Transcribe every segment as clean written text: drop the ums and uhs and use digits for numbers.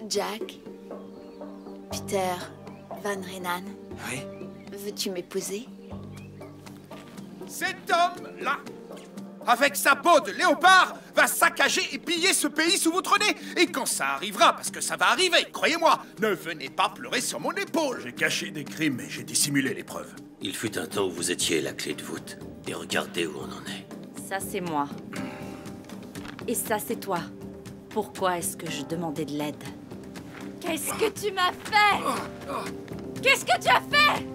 Jack, Peter Van Renan, Oui. veux-tu m'épouser? Cet homme-là, avec sa peau de léopard, va saccager et piller ce pays sous votre nez. Et quand ça arrivera, parce que ça va arriver, croyez-moi, ne venez pas pleurer sur mon épaule. J'ai caché des crimes et j'ai dissimulé les preuves. Il fut un temps où vous étiez la clé de voûte. Et regardez où on en est. Ça, c'est moi. Et ça, c'est toi. Pourquoi est-ce que je demandais de l'aide? Qu'est-ce que tu m'as fait? Qu'est-ce que tu as fait?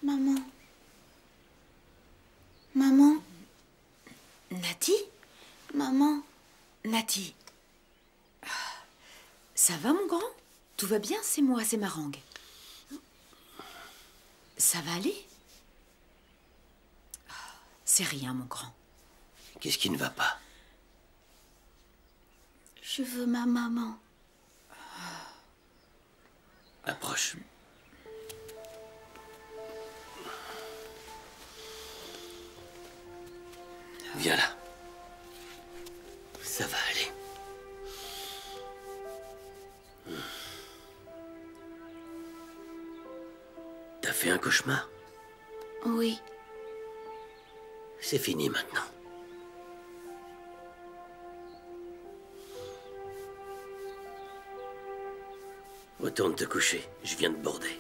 Maman. Maman. Nati? Maman. Nati. Ça va, mon grand? Tout va bien, c'est moi, c'est Marang. Ça va aller? C'est rien, mon grand. Qu'est-ce qui ne va pas? Je veux ma maman. Approche. Viens là. Ça va aller. T'as fait un cauchemar? Oui. C'est fini maintenant. Retourne te coucher, je viens de border.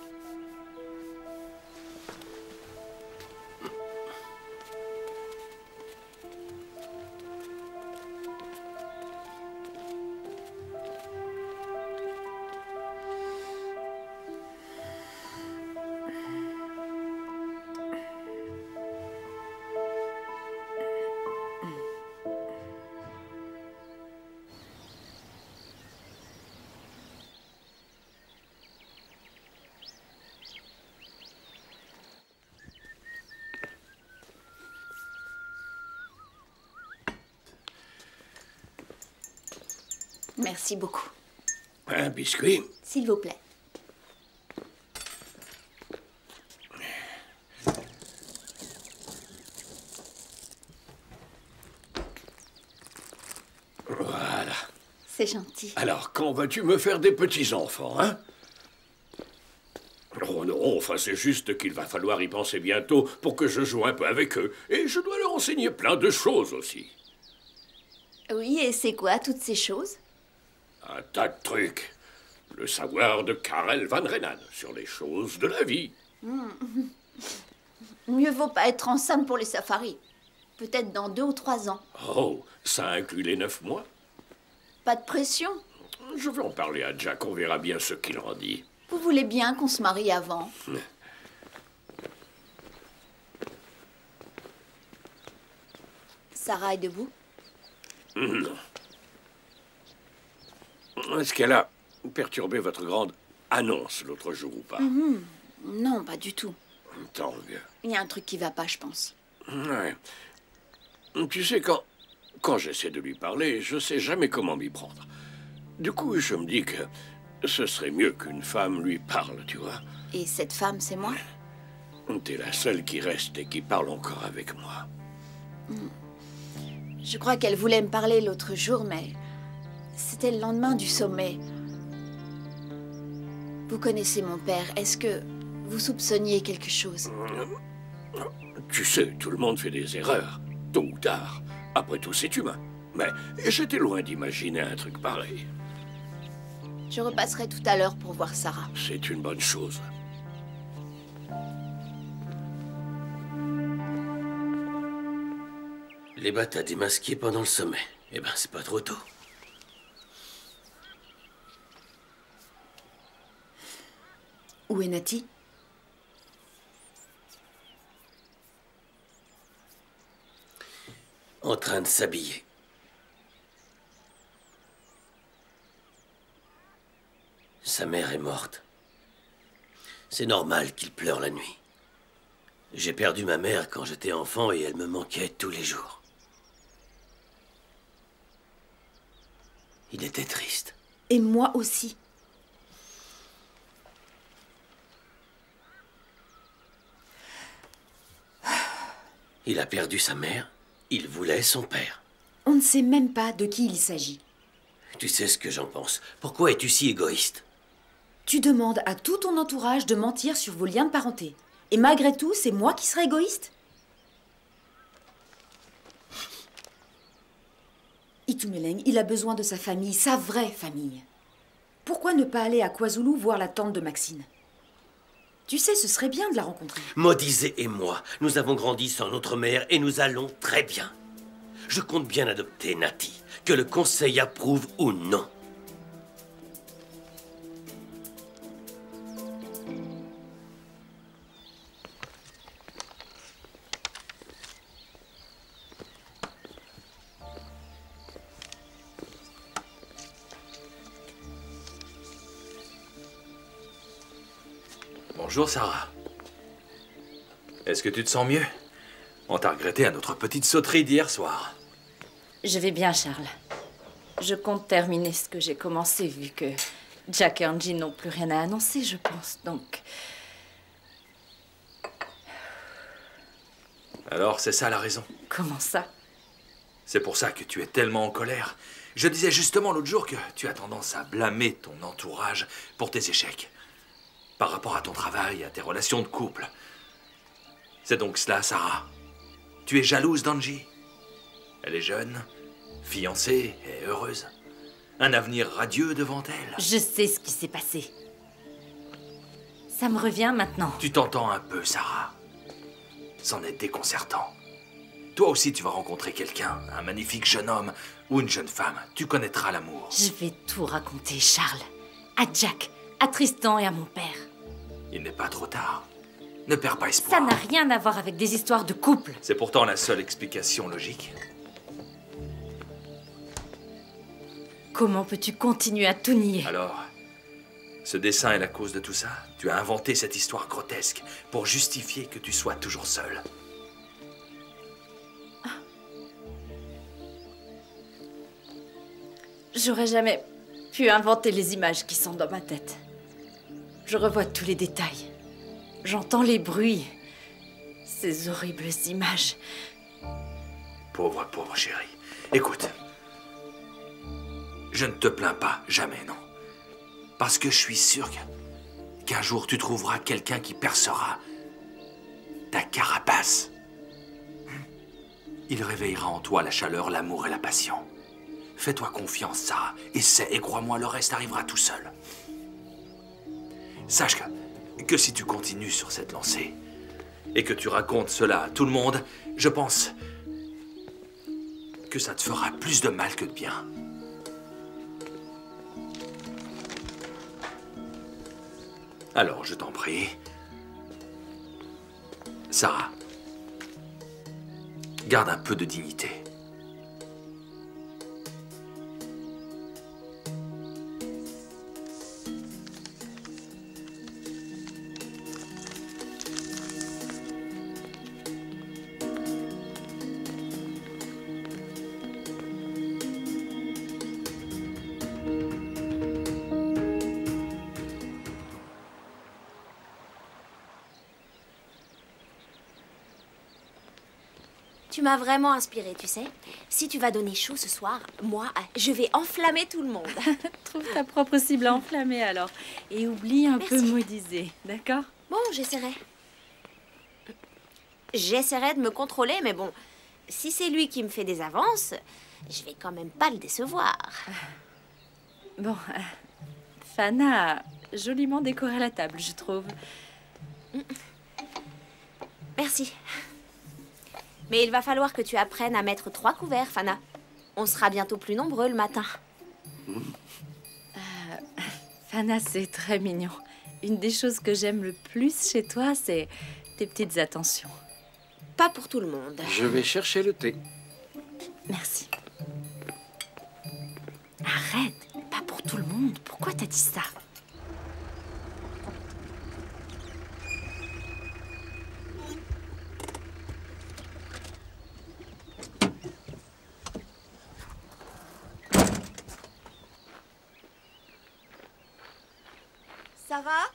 Merci beaucoup. Un biscuit? S'il vous plaît. Voilà. C'est gentil. Alors, quand vas-tu me faire des petits-enfants, hein? Oh non, enfin, c'est juste qu'il va falloir y penser bientôt pour que je joue un peu avec eux. Et je dois leur enseigner plein de choses aussi. Oui, et c'est quoi toutes ces choses? Un tas de trucs. Le savoir de Karel Van Renan sur les choses de la vie. Mieux vaut pas être enceinte pour les safaris. Peut-être dans 2 ou 3 ans. Oh, ça inclut les 9 mois? Pas de pression. Je vais en parler à Jack, on verra bien ce qu'il en dit. Vous voulez bien qu'on se marie avant? Sarah est debout? Non. Est-ce qu'elle a perturbé votre grande annonce l'autre jour ou pas? Non, pas du tout. Tant mieux. Il y a un truc qui va pas, je pense. Ouais. Tu sais, quand j'essaie de lui parler, je sais jamais comment m'y prendre. Du coup, je me dis que ce serait mieux qu'une femme lui parle, tu vois. Et cette femme, c'est moi? T'es la seule qui reste et qui parle encore avec moi. Je crois qu'elle voulait me parler l'autre jour, mais c'était le lendemain du sommet. Vous connaissez mon père. Est-ce que vous soupçonniez quelque chose? Tu sais, tout le monde fait des erreurs. Tôt ou tard. Après tout, c'est humain. Mais j'étais loin d'imaginer un truc pareil. Je repasserai tout à l'heure pour voir Sarah. C'est une bonne chose. Les bats t'as démasqué pendant le sommet. Eh ben, c'est pas trop tôt. Où est Natty? En train de s'habiller. Sa mère est morte. C'est normal qu'il pleure la nuit. J'ai perdu ma mère quand j'étais enfant et elle me manquait tous les jours. Il était triste. Et moi aussi. Il a perdu sa mère. Il voulait son père. On ne sait même pas de qui il s'agit. Tu sais ce que j'en pense. Pourquoi es-tu si égoïste? Tu demandes à tout ton entourage de mentir sur vos liens de parenté. Et malgré tout, c'est moi qui serai égoïste? Itumeleng, il a besoin de sa famille, sa vraie famille. Pourquoi ne pas aller à KwaZulu voir la tante de Maxine? Tu sais, ce serait bien de la rencontrer. Modizé et moi, nous avons grandi sans notre mère et nous allons très bien. Je compte bien adopter Natty, que le conseil approuve ou non. Bonjour Sarah. Est-ce que tu te sens mieux? On t'a regretté à notre petite sauterie d'hier soir. Je vais bien, Charles. Je compte terminer ce que j'ai commencé, vu que Jack et Angie n'ont plus rien à annoncer, je pense, donc... Alors, c'est ça la raison. Comment ça? C'est pour ça que tu es tellement en colère. Je disais justement l'autre jour que tu as tendance à blâmer ton entourage pour tes échecs. Par rapport à ton travail, à tes relations de couple. C'est donc cela, Sarah. Tu es jalouse d'Angie. Elle est jeune, fiancée et heureuse. Un avenir radieux devant elle. Je sais ce qui s'est passé. Ça me revient maintenant. Tu t'entends un peu, Sarah. C'en est déconcertant. Toi aussi, tu vas rencontrer quelqu'un, un magnifique jeune homme ou une jeune femme. Tu connaîtras l'amour. Je vais tout raconter, Charles. À Jack, à Tristan et à mon père. Il n'est pas trop tard. Ne perds pas espoir. Ça n'a rien à voir avec des histoires de couple. C'est pourtant la seule explication logique. Comment peux-tu continuer à tout nier? Alors, ce dessin est la cause de tout ça? Tu as inventé cette histoire grotesque pour justifier que tu sois toujours seule. J'aurais jamais pu inventer les images qui sont dans ma tête. Je revois tous les détails. J'entends les bruits. Ces horribles images. Pauvre chérie. Écoute. Je ne te plains pas, jamais, non. Parce que je suis sûr qu'un jour tu trouveras quelqu'un qui percera ta carapace. Il réveillera en toi la chaleur, l'amour et la passion. Fais-toi confiance, Sarah. Essaie et crois-moi, le reste arrivera tout seul. Sache que si tu continues sur cette lancée et que tu racontes cela à tout le monde, je pense que ça te fera plus de mal que de bien. Alors, je t'en prie. Sarah, garde un peu de dignité. Tu m'as vraiment inspirée, tu sais. Si tu vas donner chaud ce soir, moi, je vais enflammer tout le monde. Trouve ta propre cible à enflammer alors. Et oublie un peu Modizé, d'accord? Bon, j'essaierai. J'essaierai de me contrôler, mais bon, si c'est lui qui me fait des avances, je vais quand même pas le décevoir. Bon, Fana a joliment décoré la table, je trouve. Merci. Mais il va falloir que tu apprennes à mettre 3 couverts, Fana. On sera bientôt plus nombreux le matin. Fana, c'est très mignon. Une des choses que j'aime le plus chez toi, c'est tes petites attentions. Pas pour tout le monde. Je vais chercher le thé. Merci. Arrête, pas pour tout le monde. Pourquoi t'as dit ça? Sarah?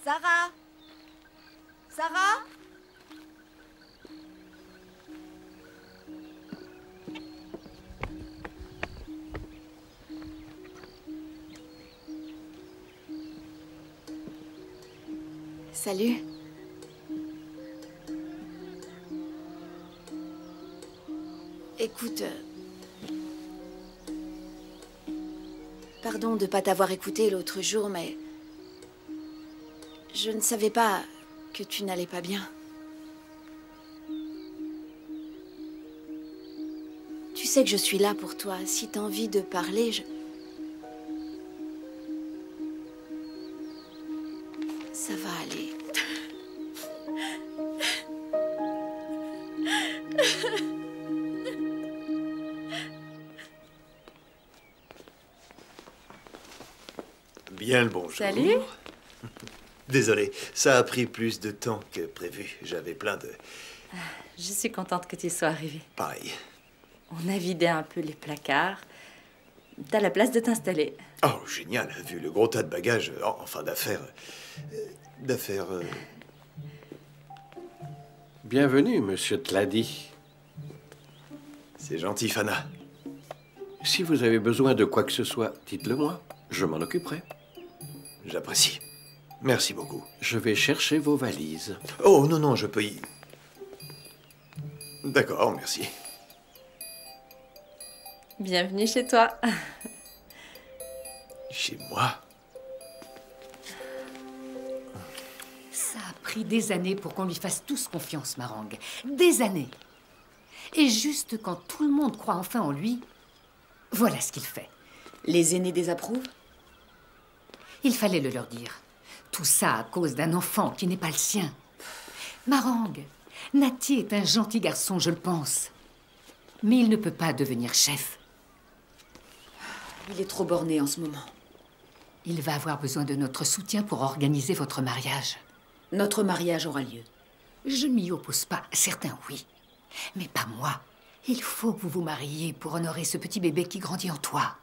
Sarah? Sarah? Salut. Écoute, pardon de ne pas t'avoir écouté l'autre jour, mais je ne savais pas que tu n'allais pas bien. Tu sais que je suis là pour toi. Si t'as envie de parler, ça va aller. Bien le bonjour. Salut. Désolé, ça a pris plus de temps que prévu. J'avais plein de... Je suis contente que tu sois arrivée. Pareil. On a vidé un peu les placards. T'as la place de t'installer. Oh, génial, vu le gros tas de bagages, enfin d'affaires... Bienvenue, monsieur Tladi. C'est gentil, Fana. Si vous avez besoin de quoi que ce soit, dites-le moi. Je m'en occuperai. J'apprécie. Merci beaucoup. Je vais chercher vos valises. Oh, non, non, je peux y... D'accord, merci. Bienvenue chez toi. Chez moi? Ça a pris des années pour qu'on lui fasse tous confiance, Marang. Des années. Et juste quand tout le monde croit enfin en lui, voilà ce qu'il fait. Les aînés désapprouvent? Il fallait le leur dire. Tout ça à cause d'un enfant qui n'est pas le sien. Marang, Nati est un gentil garçon, je le pense. Mais il ne peut pas devenir chef. Il est trop borné en ce moment. Il va avoir besoin de notre soutien pour organiser votre mariage. Notre mariage aura lieu. Je ne m'y oppose pas. Certains, oui. Mais pas moi. Il faut que vous vous mariez pour honorer ce petit bébé qui grandit en toi.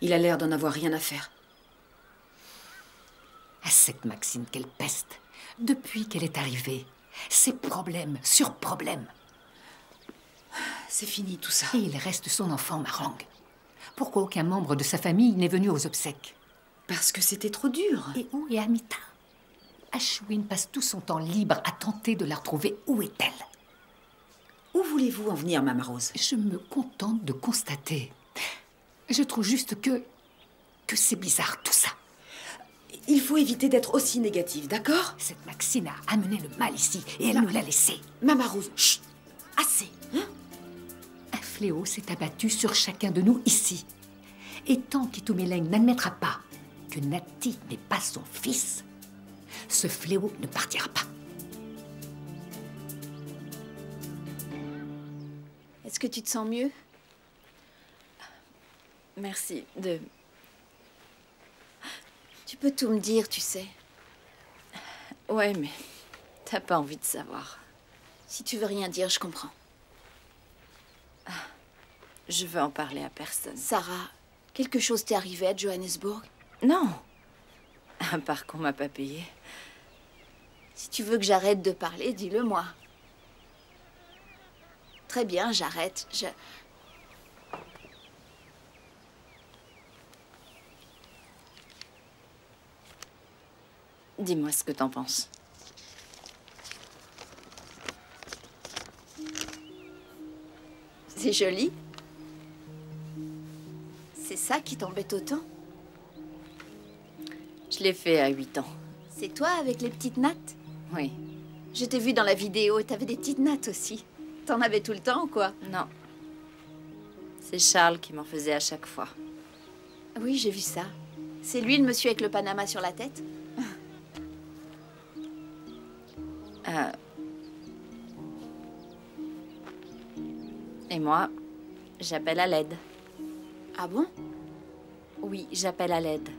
Il a l'air d'en avoir rien à faire. À cette Maxine, quelle peste. Depuis qu'elle est arrivée, c'est problème sur problème. C'est fini tout ça. Et il reste son enfant, Marang. Pourquoi aucun membre de sa famille n'est venu aux obsèques? Parce que c'était trop dur. Et où est Amita? Ashwin passe tout son temps libre à tenter de la retrouver. Où est-elle? Où voulez-vous en venir, Mama Rose? Je me contente de constater. Je trouve juste que c'est bizarre, tout ça. Il faut éviter d'être aussi négatif, d'accord? Cette Maxine a amené le mal ici et elle nous l'a laissé. Mama Rose, chut! Assez, hein? Un fléau s'est abattu sur chacun de nous ici. Et tant qu'Itumeleng n'admettra pas que Nati n'est pas son fils, ce fléau ne partira pas. Est-ce que tu te sens mieux? Merci de... Tu peux tout me dire, tu sais. Ouais, mais t'as pas envie de savoir. Si tu veux rien dire, je comprends. Je veux en parler à personne. Sarah, quelque chose t'est arrivé à Johannesburg? Non. À part qu'on m'a pas payé. Si tu veux que j'arrête de parler, dis-le-moi. Très bien, j'arrête. Dis-moi ce que t'en penses. C'est joli. C'est ça qui t'embête autant? Je l'ai fait à 8 ans. C'est toi avec les petites nattes? Oui. Je t'ai vu dans la vidéo, t'avais des petites nattes aussi. T'en avais tout le temps ou quoi? Non. C'est Charles qui m'en faisait à chaque fois. Oui, j'ai vu ça. C'est lui le monsieur avec le panama sur la tête? Et moi, j'appelle à l'aide. Ah bon? Oui, j'appelle à l'aide.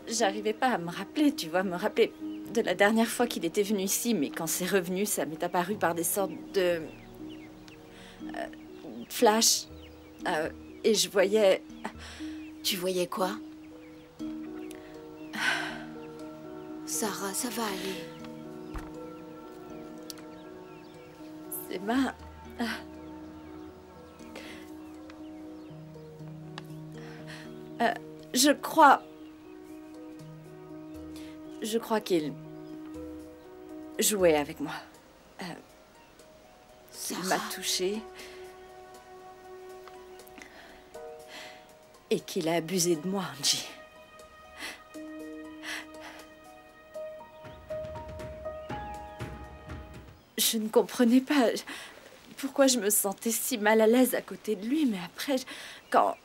J'arrivais pas à me rappeler, tu vois, me rappeler de la dernière fois qu'il était venu ici, mais quand c'est revenu, ça m'est apparu par des sortes de... flash. Et je voyais... Tu voyais quoi? Sarah, ça va aller. C'est ma... Je crois qu'il jouait avec moi. Il m'a touchée. Et qu'il a abusé de moi, Angie. Je ne comprenais pas pourquoi je me sentais si mal à l'aise à côté de lui, mais après, quand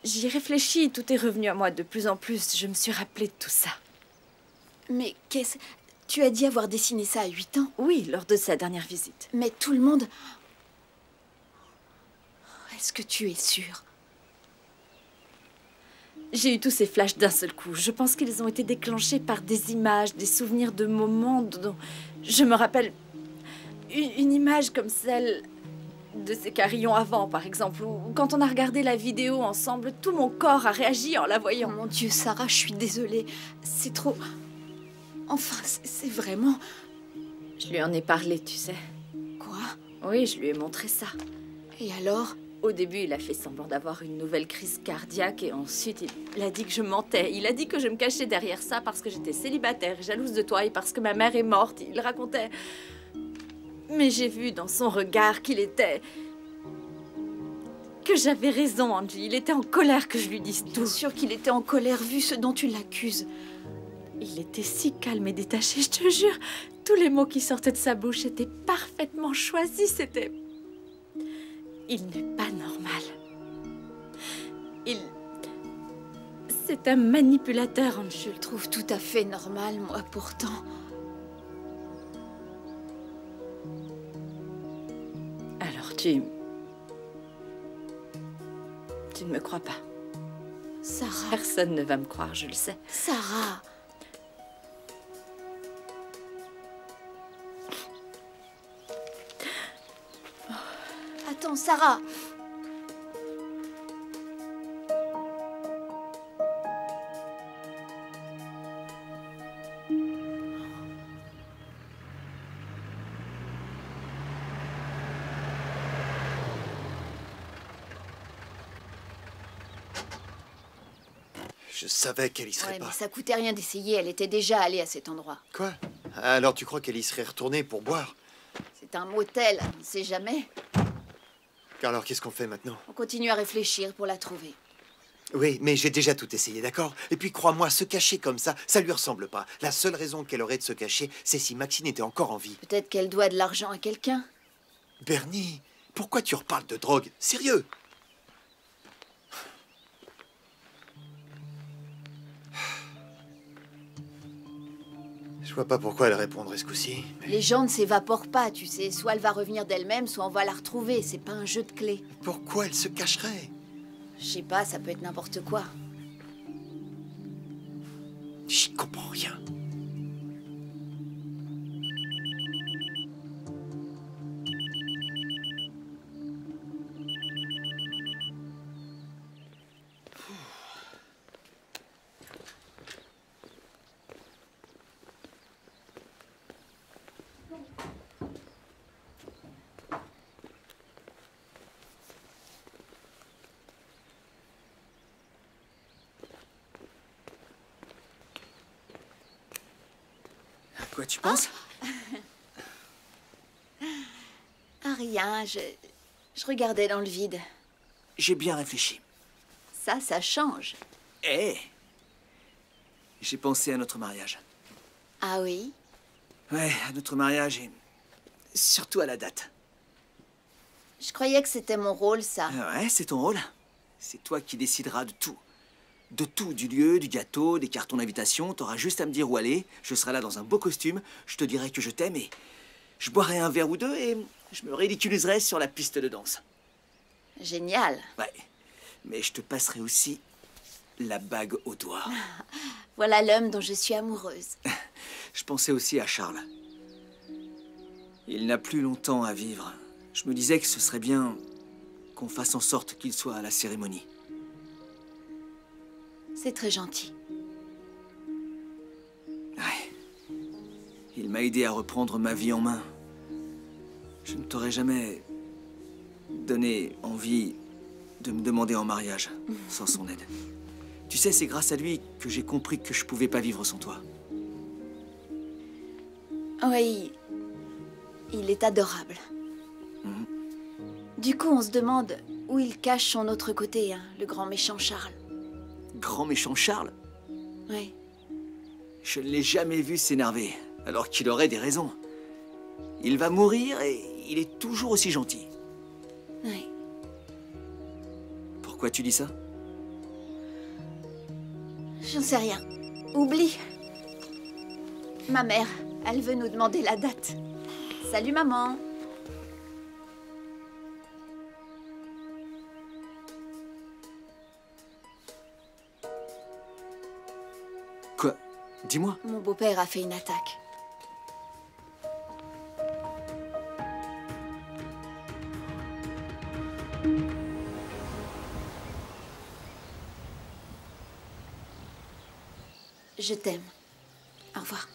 j'y réfléchis, tout est revenu à moi de plus en plus. Je me suis rappelé de tout ça. Mais qu'est-ce... Tu as dit avoir dessiné ça à 8 ans? Oui, lors de sa dernière visite. Mais tout le monde... Est-ce que tu es sûre? J'ai eu tous ces flashs d'un seul coup. Je pense qu'ils ont été déclenchés par des images, des souvenirs de moments dont je me rappelle. Une image comme celle de ces carillons avant, par exemple, ou quand on a regardé la vidéo ensemble, tout mon corps a réagi en la voyant. Oh mon Dieu, Sarah, je suis désolée. C'est trop... Enfin, c'est vraiment... Je lui en ai parlé, tu sais. Quoi? Oui, je lui ai montré ça. Et alors? Au début, il a fait semblant d'avoir une nouvelle crise cardiaque et ensuite, il a dit que je mentais. Il a dit que je me cachais derrière ça parce que j'étais célibataire, jalouse de toi et parce que ma mère est morte. Il racontait... Mais j'ai vu dans son regard qu'il était... que j'avais raison, Angie. Il était en colère que je lui dise tout. Bien sûr qu'il était en colère vu ce dont tu l'accuses. Il était si calme et détaché, je te jure. Tous les mots qui sortaient de sa bouche étaient parfaitement choisis. C'était... Il n'est pas normal. C'est un manipulateur, Angie. Je le trouve tout à fait normal, moi, pourtant. Alors, tu ne me crois pas. Sarah... Personne ne va me croire, je le sais. Sarah... Attends, Sarah... Je savais qu'elle y serait Ouais, pas. mais ça coûtait rien d'essayer, elle était déjà allée à cet endroit. Quoi? Alors tu crois qu'elle y serait retournée pour boire? C'est un motel, on ne sait jamais. Alors qu'est-ce qu'on fait maintenant? On continue à réfléchir pour la trouver. Oui, mais j'ai déjà tout essayé, d'accord? Et puis crois-moi, se cacher comme ça lui ressemble pas. La seule raison qu'elle aurait de se cacher, c'est si Maxine était encore en vie. Peut-être qu'elle doit de l'argent à quelqu'un. Bernie, pourquoi tu reparles de drogue? Sérieux? Je vois pas pourquoi elle répondrait ce coup-ci. Mais... Les gens ne s'évaporent pas, tu sais. Soit elle va revenir d'elle-même, soit on va la retrouver. C'est pas un jeu de clés. Pourquoi elle se cacherait? Je sais pas, ça peut être n'importe quoi. J'y comprends rien. Quoi, tu penses? Ah, rien, je regardais dans le vide. J'ai bien réfléchi. Ça change. Eh! J'ai pensé à notre mariage. Ah oui? Ouais, à notre mariage et surtout à la date. Je croyais que c'était mon rôle, ça. Ouais, c'est ton rôle. C'est toi qui décideras de tout. De tout, du lieu, du gâteau, des cartons d'invitation. T'auras juste à me dire où aller. Je serai là dans un beau costume. Je te dirai que je t'aime et je boirai un verre ou deux et je me ridiculiserai sur la piste de danse. Génial. Ouais, mais je te passerai aussi la bague au doigt. Voilà l'homme dont je suis amoureuse. Je pensais aussi à Charles. Il n'a plus longtemps à vivre. Je me disais que ce serait bien qu'on fasse en sorte qu'il soit à la cérémonie. C'est très gentil. Ouais. Il m'a aidé à reprendre ma vie en main. Je ne t'aurais jamais donné envie de me demander en mariage sans son aide. Tu sais, c'est grâce à lui que j'ai compris que je pouvais pas vivre sans toi. Oui, il est adorable. Du coup, on se demande où il cache son autre côté, hein, le grand méchant Charles. Grand méchant Charles? Oui. Je ne l'ai jamais vu s'énerver, alors qu'il aurait des raisons. Il va mourir et il est toujours aussi gentil. Oui. Pourquoi tu dis ça? J'en sais rien. Oublie. Ma mère, elle veut nous demander la date. Salut, maman. Quoi? Dis-moi. Mon beau-père a fait une attaque. Je t'aime. Au revoir.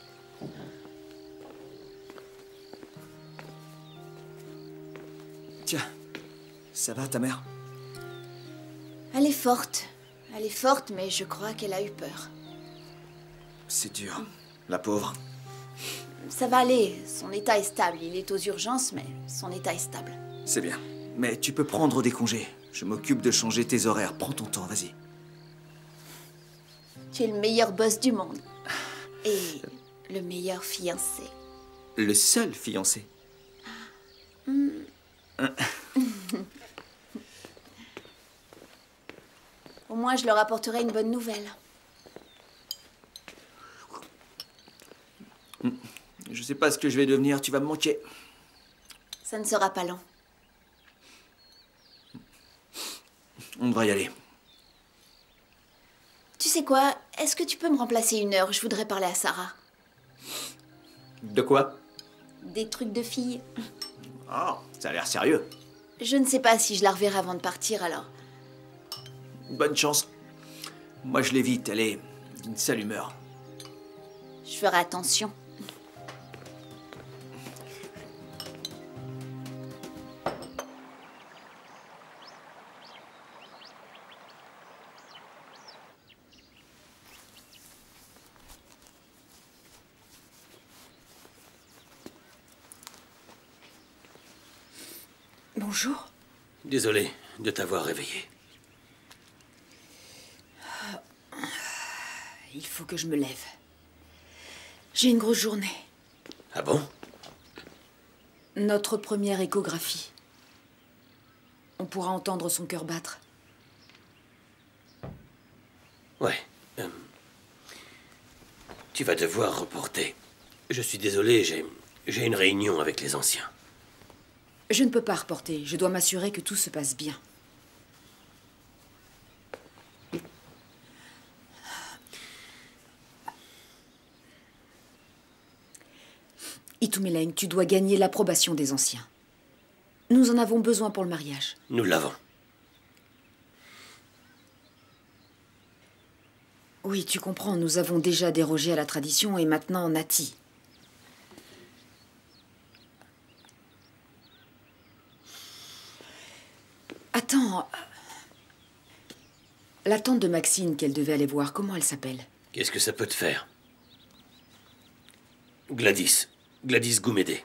Tiens, ça va ta mère? Elle est forte. Elle est forte, mais je crois qu'elle a eu peur. C'est dur, la pauvre. Ça va aller. Son état est stable. Il est aux urgences, mais son état est stable. C'est bien. Mais tu peux prendre des congés. Je m'occupe de changer tes horaires. Prends ton temps, vas-y. Tu es le meilleur boss du monde. Et le meilleur fiancé. Le seul fiancé. Au moins, je leur apporterai une bonne nouvelle. Je sais pas ce que je vais devenir, tu vas me manquer. Ça ne sera pas long. On devrait y aller. Tu sais quoi? Est-ce que tu peux me remplacer 1 heure? Je voudrais parler à Sarah. De quoi? Des trucs de fille. Ah, ça a l'air sérieux. Je ne sais pas si je la reverrai avant de partir, alors. Bonne chance. Moi, je l'évite, elle est d'une sale humeur. Je ferai attention. Bonjour. Désolé de t'avoir réveillé. Il faut que je me lève. J'ai une grosse journée. Ah bon? Notre première échographie. On pourra entendre son cœur battre. Ouais. Tu vas devoir reporter. Je suis désolé, j'ai une réunion avec les anciens. Je ne peux pas reporter. Je dois m'assurer que tout se passe bien. Itumeleng, tu dois gagner l'approbation des anciens. Nous en avons besoin pour le mariage. Nous l'avons. Oui, tu comprends, nous avons déjà dérogé à la tradition et maintenant Nati. Attends. La tante de Maxine qu'elle devait aller voir, comment elle s'appelle? Qu'est-ce que ça peut te faire? Gladys. Gladys Goumédé.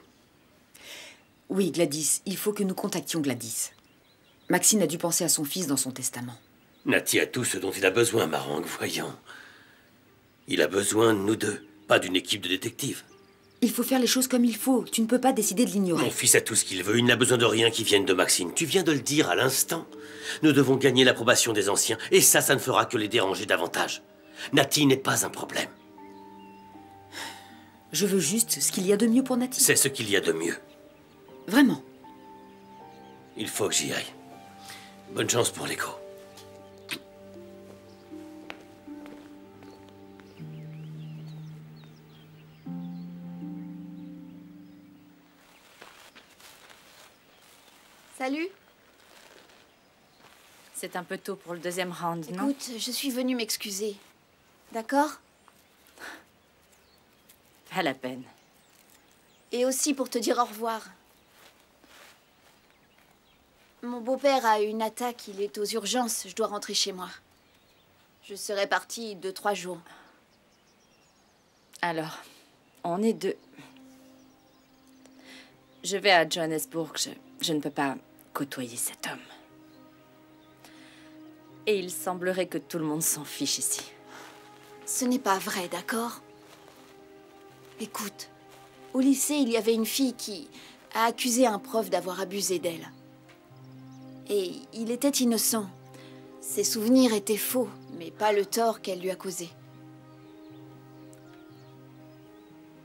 Oui, Gladys, il faut que nous contactions Gladys. Maxine a dû penser à son fils dans son testament. Nati a tout ce dont il a besoin, Marangue, voyons. Il a besoin de nous deux, pas d'une équipe de détectives. Il faut faire les choses comme il faut. Tu ne peux pas décider de l'ignorer. Mon fils a tout ce qu'il veut. Il n'a besoin de rien qui vienne de Maxine. Tu viens de le dire à l'instant. Nous devons gagner l'approbation des anciens. Et ça ne fera que les déranger davantage. Nati n'est pas un problème. Je veux juste ce qu'il y a de mieux pour Nati. C'est ce qu'il y a de mieux. Vraiment. Il faut que j'y aille. Bonne chance pour l'écho. Salut. C'est un peu tôt pour le deuxième round, non? Écoute, je suis venue m'excuser. D'accord? Pas la peine. Et aussi pour te dire au revoir. Mon beau-père a eu une attaque, il est aux urgences, je dois rentrer chez moi. Je serai partie 2-3 jours. Alors, on est deux. Je vais à Johannesburg, je ne peux pas côtoyer cet homme. Et il semblerait que tout le monde s'en fiche ici. Ce n'est pas vrai, d'accord? Écoute, au lycée, il y avait une fille qui a accusé un prof d'avoir abusé d'elle. Et il était innocent. Ses souvenirs étaient faux, mais pas le tort qu'elle lui a causé.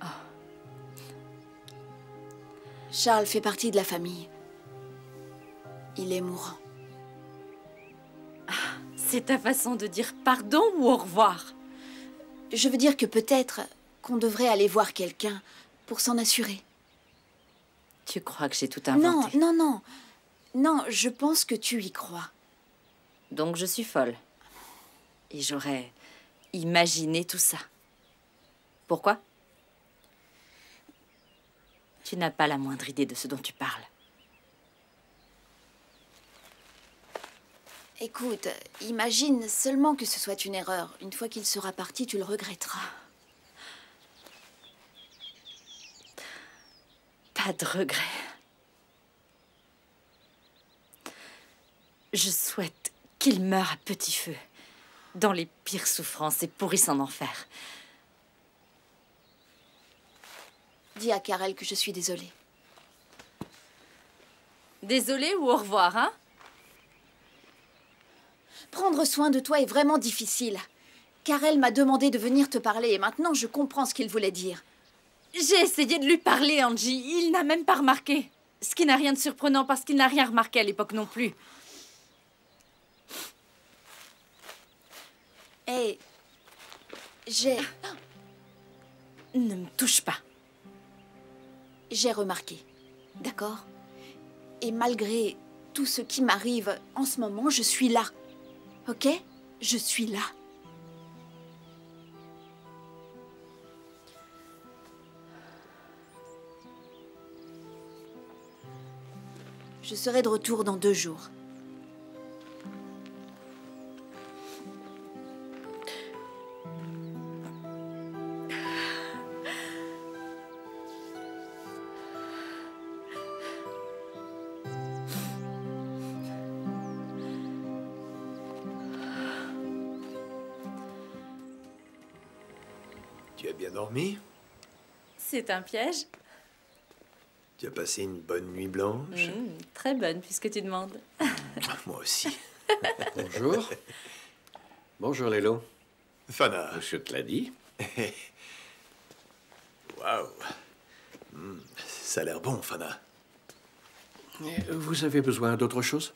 Oh. Charles fait partie de la famille. Il est mourant. C'est ta façon de dire pardon ou au revoir? Je veux dire que peut-être qu'on devrait aller voir quelqu'un pour s'en assurer. Tu crois que j'ai tout inventé? Non. Non, je pense que tu y crois. Donc je suis folle. Et j'aurais imaginé tout ça. Pourquoi? Tu n'as pas la moindre idée de ce dont tu parles. Écoute, imagine seulement que ce soit une erreur. Une fois qu'il sera parti, tu le regretteras. Pas de regret. Je souhaite qu'il meure à petit feu, dans les pires souffrances et pourrisse en enfer. Dis à Karel que je suis désolée. Désolée ou au revoir, hein? Prendre soin de toi est vraiment difficile. Karel m'a demandé de venir te parler et maintenant je comprends ce qu'il voulait dire. J'ai essayé de lui parler, Angie. Il n'a même pas remarqué. Ce qui n'a rien de surprenant parce qu'il n'a rien remarqué à l'époque non plus. Hé, j'ai Ne me touche pas. remarqué, d'accord? Et malgré tout ce qui m'arrive en ce moment, je suis là, ok? Je suis là. Je serai de retour dans 2 jours. Tu as bien dormi? C'est un piège? Tu as passé une bonne nuit blanche? Très bonne, puisque tu demandes. Moi aussi. Bonjour. Bonjour, Lélo. Fana. Monsieur te l'a dit. Waouh. Ça a l'air bon, Fana. Vous avez besoin d'autre chose?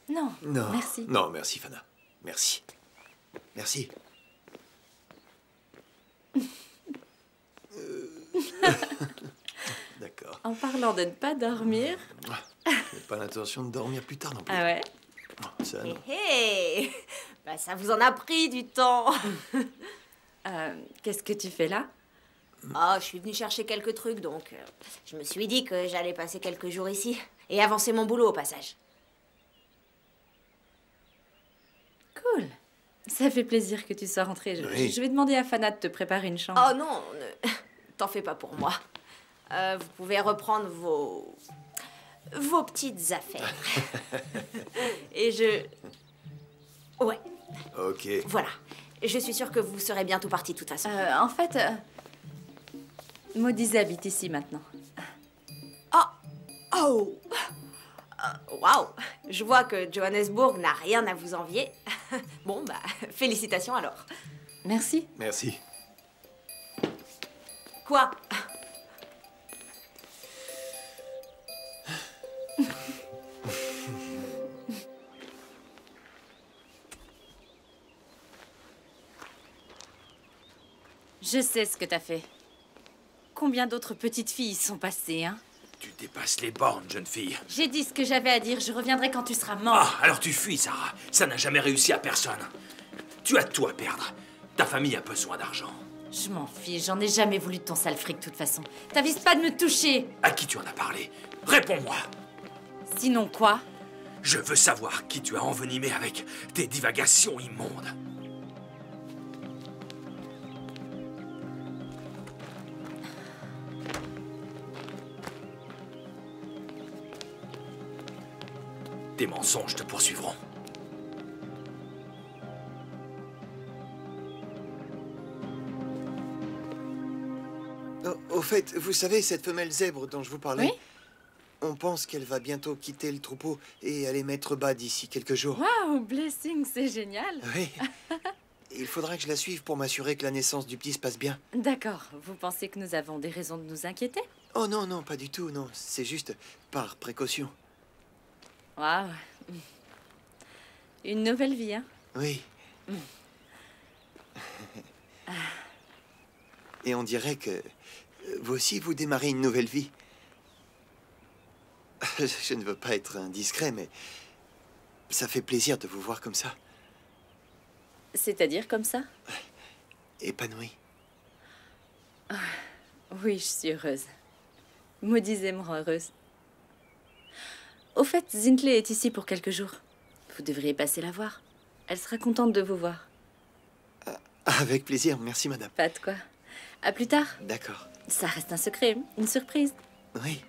Non, Non. merci. Non, merci, Fana. Merci. Merci. D'accord. En parlant de ne pas dormir... Je n'ai pas l'intention de dormir plus tard non plus. Ah ouais? Ça, non. Hé bah, ça vous en a pris du temps. Qu'est-ce que tu fais là? Oh, je suis venue chercher quelques trucs, donc je me suis dit que j'allais passer quelques jours ici. Et avancer mon boulot au passage. Cool. Ça fait plaisir que tu sois rentrée. Oui. Je vais demander à Fana de te préparer une chambre. Oh non, t'en fais pas pour moi. Vous pouvez reprendre vos petites affaires. Et je... Ouais. Ok. Voilà. Je suis sûre que vous serez bientôt partis de toute façon. En fait, Maudit habite ici maintenant. Oh! Waouh! Je vois que Johannesburg n'a rien à vous envier. Bon, bah, félicitations alors. Merci. Merci. Quoi? Je sais ce que t'as fait. Combien d'autres petites filles y sont passées, hein? Tu dépasses les bornes, jeune fille. J'ai dit ce que j'avais à dire, je reviendrai quand tu seras mort. Ah, alors tu fuis, Sarah. Ça n'a jamais réussi à personne. Tu as tout à perdre. Ta famille a besoin d'argent. Je m'en fiche, j'en ai jamais voulu de ton sale fric de toute façon. T'avises pas de me toucher. À qui tu en as parlé? Réponds-moi. Sinon quoi? Je veux savoir qui tu as envenimé avec tes divagations immondes. Tes mensonges te poursuivront. Au fait, vous savez, cette femelle zèbre dont je vous parlais, Oui? on pense qu'elle va bientôt quitter le troupeau et aller mettre bas d'ici quelques jours. Waouh, Blessing, c'est génial. Oui. Il faudra que je la suive pour m'assurer que la naissance du petit se passe bien. D'accord, vous pensez que nous avons des raisons de nous inquiéter? Oh non, non, pas du tout, non. C'est juste par précaution. Waouh. Une nouvelle vie, hein? Oui. Et on dirait que vous aussi, vous démarrez une nouvelle vie. Je ne veux pas être indiscret, mais ça fait plaisir de vous voir comme ça. C'est-à-dire comme ça? Épanoui. Oui, je suis heureuse. Maudit me rend heureuse. Au fait, Zintley est ici pour quelques jours. Vous devriez passer la voir. Elle sera contente de vous voir. Avec plaisir, merci madame. Pas de quoi. À plus tard. D'accord. Ça reste un secret, une surprise. Oui.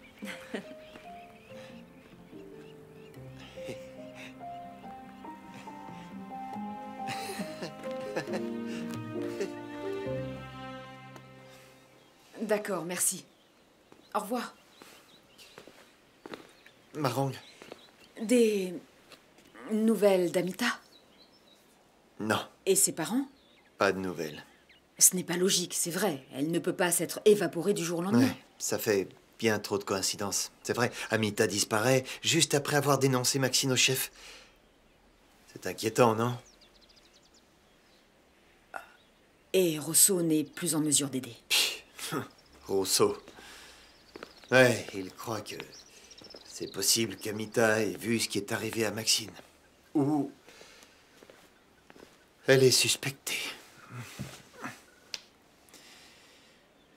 D'accord, merci. Au revoir. Marang? Des nouvelles d'Amita? Non, Et ses parents? pas de nouvelles. Ce n'est pas logique, c'est vrai. Elle ne peut pas s'être évaporée du jour au lendemain. Ouais, ça fait bien trop de coïncidences. C'est vrai, Amita disparaît juste après avoir dénoncé Maxine au chef. C'est inquiétant, non? Et Rosso n'est plus en mesure d'aider. Rousseau. Ouais, il croit que c'est possible qu'Amita ait vu ce qui est arrivé à Maxine. Ou elle est suspectée.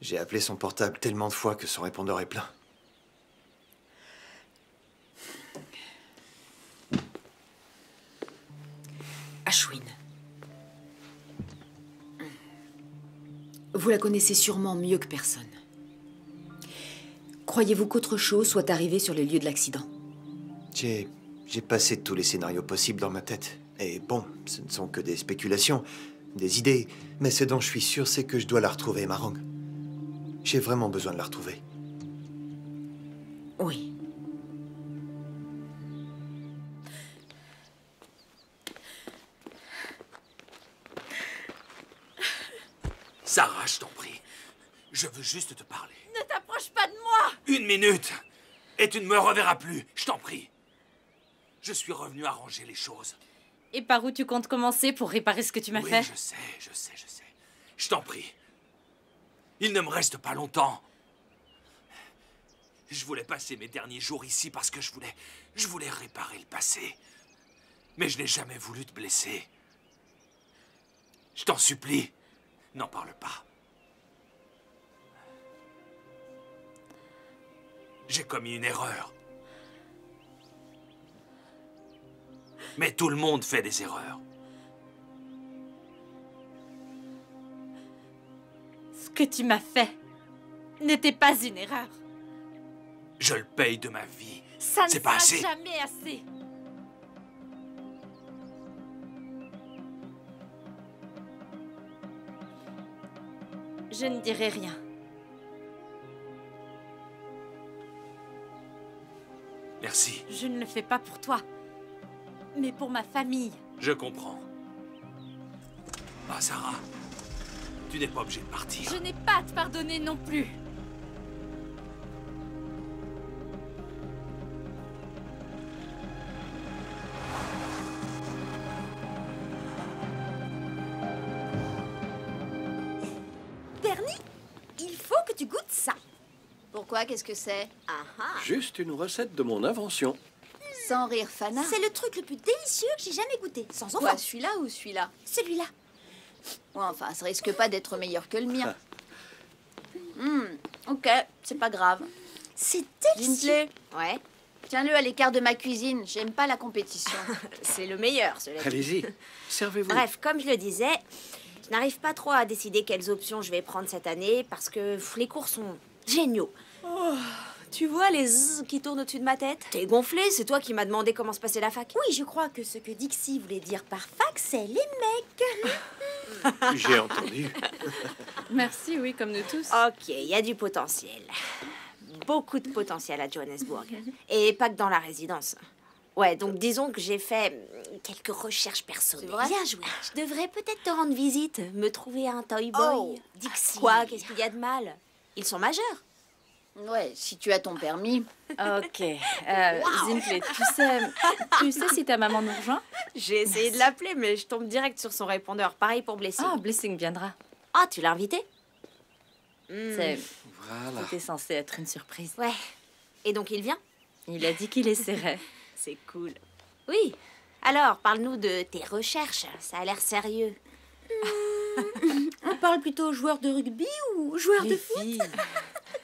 J'ai appelé son portable tellement de fois que son répondeur est plein. Ashwin. Vous la connaissez sûrement mieux que personne. Croyez-vous qu'autre chose soit arrivé sur les lieux de l'accident? J'ai passé tous les scénarios possibles dans ma tête. Et bon, ce ne sont que des spéculations, des idées. Mais ce dont je suis sûr, c'est que je dois la retrouver, Marang. J'ai vraiment besoin de la retrouver. Oui. Sarah, je t'en prie. Je veux juste te parler. Ne t'approche pas de moi! 1 minute! Et tu ne me reverras plus, je t'en prie. Je suis revenu arranger les choses. Et par où tu comptes commencer pour réparer ce que tu m'as Oui, fait? je sais. Je t'en prie. Il ne me reste pas longtemps. Je voulais passer mes derniers jours ici parce que je voulais réparer le passé. Mais je n'ai jamais voulu te blesser. Je t'en supplie, n'en parle pas. J'ai commis une erreur. Mais tout le monde fait des erreurs. Ce que tu m'as fait, n'était pas une erreur. Je le paye de ma vie. Ça ne C'est pas sera assez. jamais assez. Je ne dirai rien. Merci. Je ne le fais pas pour toi, mais pour ma famille. Je comprends. Ah, Sarah, tu n'es pas obligée de partir. Je n'ai pas à te pardonner non plus. Bernie, il faut que tu goûtes ça. Pourquoi? Qu'est-ce que c'est? Ah ah. Juste une recette de mon invention. Sans rire, Fana. C'est le truc le plus délicieux que j'ai jamais goûté. Sans Quoi, offense. celui-là ou celui-là? Celui-là. Ouais, enfin, ça risque pas d'être meilleur que le mien. Ok, c'est pas grave. C'est délicieux. Lindley, Ouais, tiens-le à l'écart de ma cuisine. J'aime pas la compétition. c'est le meilleur, cela dit. Allez-y, servez-vous. Bref, comme je le disais, je n'arrive pas trop à décider quelles options je vais prendre cette année parce que les cours sont géniaux. Tu vois les zzz qui tournent au-dessus de ma tête? T'es gonflé, c'est toi qui m'as demandé comment se passait la fac. Oui, je crois que ce que Dixie voulait dire par fac, c'est les mecs. J'ai entendu. Merci, oui, comme nous tous. Ok, il y a du potentiel. Beaucoup de potentiel à Johannesburg. Et pas que dans la résidence. Ouais, donc disons que j'ai fait quelques recherches personnelles. C'est vrai? Bien joué. Je devrais peut-être te rendre visite, me trouver un toy boy. Oh, Dixie. Quoi? Qu'est-ce qu'il y a de mal? Ils sont majeurs. Ouais, si tu as ton permis. Ok. Zinkley, tu sais si ta maman nous rejoint? J'ai essayé de l'appeler, mais je tombe direct sur son répondeur. Pareil pour Blessing. Ah, Blessing viendra. Ah, tu l'as invité? C'était Voilà. censé être une surprise. Ouais. Et donc il vient? Il a dit qu'il essaierait. C'est cool. Oui. Alors, parle-nous de tes recherches. Ça a l'air sérieux. On parle plutôt joueurs de rugby ou joueurs de foot?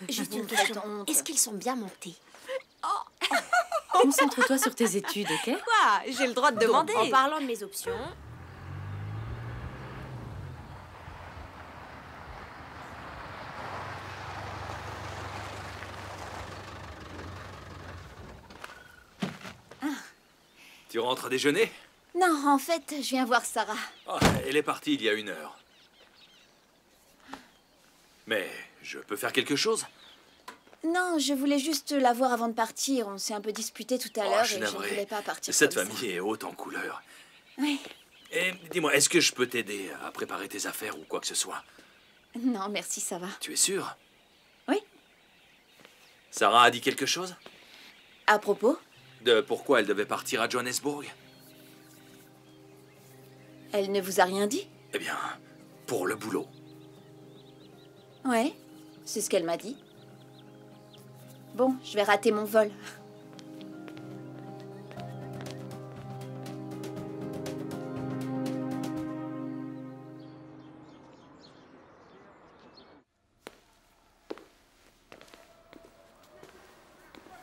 Juste une question. honte. Est-ce qu'ils sont bien montés? Concentre-toi sur tes études, ok? Quoi? J'ai le droit de demander. En parlant de mes options... Tu rentres à déjeuner? Non, en fait, je viens voir Sarah. Oh, elle est partie il y a 1 heure. Mais je peux faire quelque chose? Non, je voulais juste la voir avant de partir. On s'est un peu disputé tout à Oh, l'heure je suis et je ne navré. voulais pas partir Cette comme ça. famille est haute en couleurs. Oui. Et dis-moi, est-ce que je peux t'aider à préparer tes affaires ou quoi que ce soit? Non, merci, ça va. Tu es sûre? Oui. Sarah a dit quelque chose? À propos, De pourquoi elle devait partir à Johannesburg? elle ne vous a rien dit? Eh bien, pour le boulot. Ouais, c'est ce qu'elle m'a dit. Bon, je vais rater mon vol.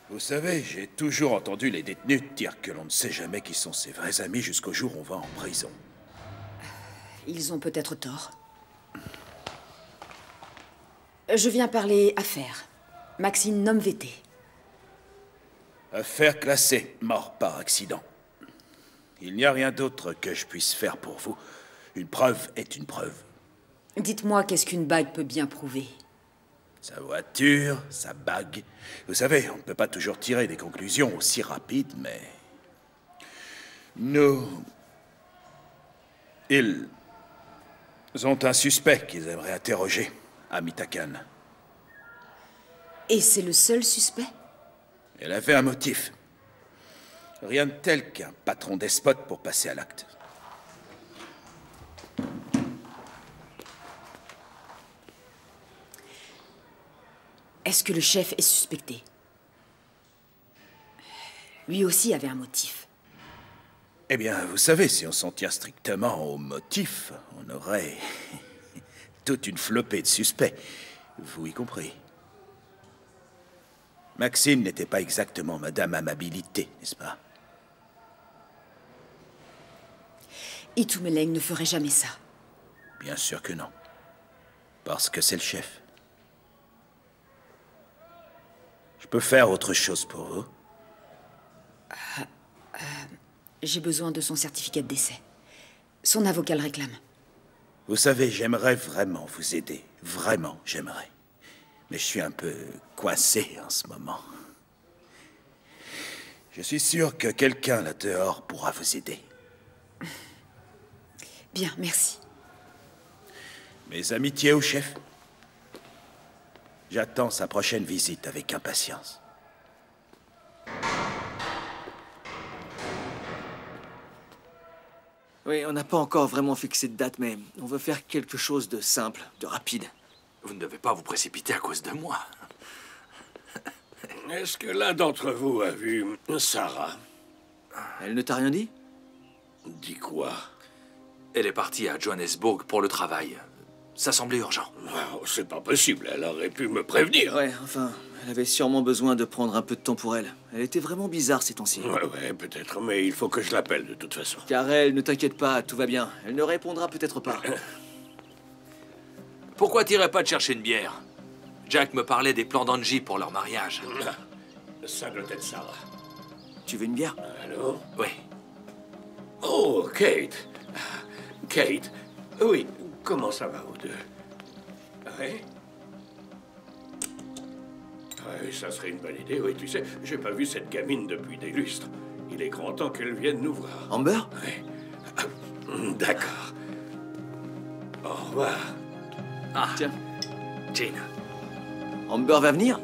Vous savez, j'ai toujours entendu les détenus dire que l'on ne sait jamais qui sont ses vrais amis jusqu'au jour où on va en prison. Ils ont peut-être tort. Je viens parler affaires. Maxine Nomvete. Affaire classée, mort par accident. Il n'y a rien d'autre que je puisse faire pour vous. Une preuve est une preuve. Dites-moi qu'est-ce qu'une bague peut bien prouver. Sa voiture, sa bague. Vous savez, on ne peut pas toujours tirer des conclusions aussi rapides, mais... Ils ont un suspect qu'ils aimeraient interroger, à Mitakan. Et c'est le seul suspect? Elle avait un motif. Rien de tel qu'un patron despote pour passer à l'acte. Est-ce que le chef est suspecté? Lui aussi avait un motif. Eh bien, vous savez, si on s'en tient strictement au motif, on aurait toute une flopée de suspects, vous y compris. Maxine n'était pas exactement Madame Amabilité, n'est-ce pas? Itumeleng ne ferait jamais ça. Bien sûr que non. Parce que c'est le chef. Je peux faire autre chose pour vous. J'ai besoin de son certificat de décès. Son avocat le réclame. Vous savez, j'aimerais vraiment vous aider. Vraiment, j'aimerais. Mais je suis un peu coincé en ce moment. Je suis sûr que quelqu'un là dehors pourra vous aider. Bien, merci. Mes amitiés au chef. J'attends sa prochaine visite avec impatience. Oui, on n'a pas encore vraiment fixé de date, mais on veut faire quelque chose de simple, de rapide. Vous ne devez pas vous précipiter à cause de moi. Est-ce que l'un d'entre vous a vu Sarah? Elle ne t'a rien dit? Dis quoi? Elle est partie à Johannesburg pour le travail. Ça semblait urgent. Oh, c'est pas possible, elle aurait pu me prévenir. Ouais, enfin, elle avait sûrement besoin de prendre un peu de temps pour elle. Elle était vraiment bizarre ces temps-ci. Ouais, peut-être, mais il faut que je l'appelle de toute façon. Karel, ne t'inquiète pas, tout va bien. Elle ne répondra peut-être pas. Pourquoi t'irais pas te chercher une bière? Jack me parlait des plans d'Angie pour leur mariage. Ça doit être Sarah. Tu veux une bière? Allô? Oui. Oh, Kate. Kate. Oui, comment ça va, vous deux? Oui? Oui, ça serait une bonne idée, oui, tu sais, j'ai pas vu cette gamine depuis des lustres. Il est grand temps qu'elle vienne nous voir. Amber? Oui. D'accord. Au revoir. Ah, tiens. Jane. Amber va venir?